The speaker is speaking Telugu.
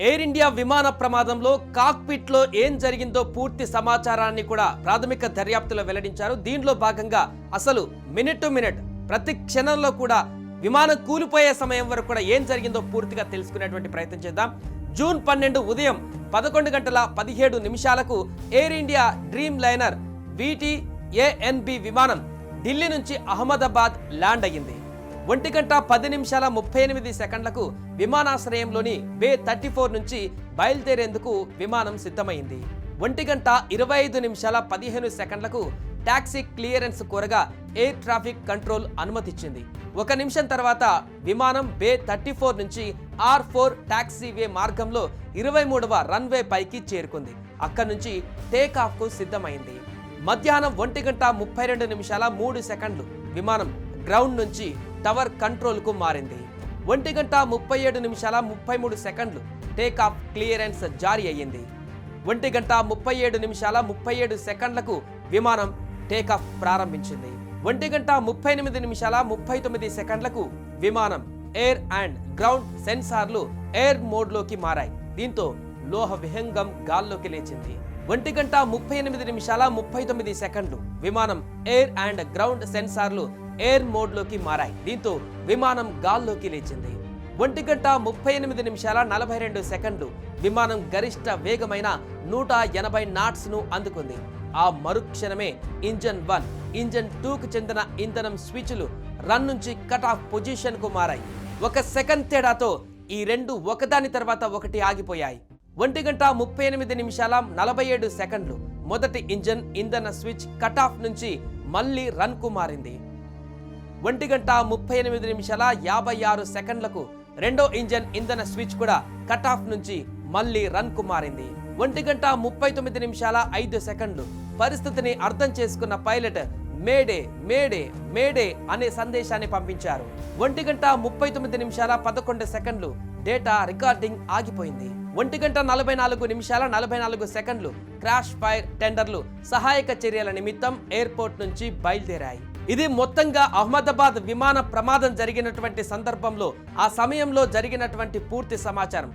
ఎయిర్ ఇండియా విమాన ప్రమాదంలో కాక్పిట్ లో ఏం జరిగిందో పూర్తి సమాచారాన్ని కూడా ప్రాథమిక దర్యాప్తులో వెల్లడించారు. దీనిలో భాగంగా అసలు మినిట్ టు మినిట్ ప్రతి క్షణంలో కూడా విమానం కూలిపోయే సమయం వరకు కూడా ఏం జరిగిందో పూర్తిగా తెలుసుకునేటువంటి ప్రయత్నం చేద్దాం. జూన్ 12 ఉదయం 11:17 air India dream liner VT-ANB విమానం ఢిల్లీ నుంచి అహ్మదాబాద్ ల్యాండ్ అయ్యింది. 1:10:38 విమానాశ్రయంలోని బే 34 నుంచి బయలుదేరేందుకు విమానం సిద్ధమైంది. 1:25:15 టాక్సీ క్లియరెన్స్ కోరగా ఎయిర్ ట్రాఫిక్ కంట్రోల్ అనుమతిచ్చింది. 1 నిమిషం తర్వాత విమానం బే 34 నుంచి R4 టాక్సీవే మార్గంలో 23వ రన్వే పైకి చేరుకుంది. అక్కడి నుంచి టేకాఫ్ కు సిద్ధమైంది. మధ్యాహ్నం 1:32:03 విమానం గ్రౌండ్ నుంచి టవర్ కంట్రోల్ కు మారింది. 1:37:33 టేకాఫ్ క్లియరెన్స్ జారీ అయ్యింది. 1:37:37 విమానం టేకాఫ్ ప్రారంభించింది. 1:38:39 విమానం ఎయిర్ అండ్ గ్రౌండ్ సెన్సార్లు ఎయిర్ మోడ్లోకి మారాయి. దీంతో లోహ విహంగం గాల్లోకి లేచింది. 1:38:39 విమానం ఎయిర్ అండ్ గ్రౌండ్ సెన్సార్లు ఎయిర్ మోడ్లోకి మారాయి. దీంతో విమానం గాల్లోకి లేచింది. 1:38:42 విమానం గరిష్ట వేగమైన 180 knots ను అందుకుంది. ఆ మరుక్షణమే ఇంజన్ 1, ఇంజన్ 2కు చెందిన ఇంధనం స్విచ్లు రన్ నుంచి కట్ ఆఫ్ పొజిషన్ కు మారాయి. 1 సెకండ్ తేడాతో ఈ రెండు ఒకదాని తర్వాత ఒకటి ఆగిపోయాయి. 1:38:47 మొదటి ఇంజన్ ఇంధన స్విచ్ కట్ ఆఫ్ నుంచి మళ్ళీ రన్ కు మారింది. 1:38:56 రెండో ఇంజన్ ఇంధన స్విచ్ కూడా కట్ ఆఫ్ నుంచి మళ్ళీ రన్ కు మారింది. 1:39:05 పరిస్థితిని అర్థం చేసుకున్న పైలట్ మేడే మేడే మేడే అనే సందేశాన్ని పంపించారు. 1:39:11 డేటా రికార్డింగ్ ఆగిపోయింది. 1:44:44 క్రాష్ ఫైర్ టెండర్లు సహాయక చర్యల నిమిత్తం ఎయిర్పోర్ట్ నుంచి బయలుదేరాయి. ఇది మొత్తంగా అహ్మదాబాద్ విమాన ప్రమాదం జరిగినటువంటి సందర్భంలో ఆ సమయంలో జరిగినటువంటి పూర్తి సమాచారం.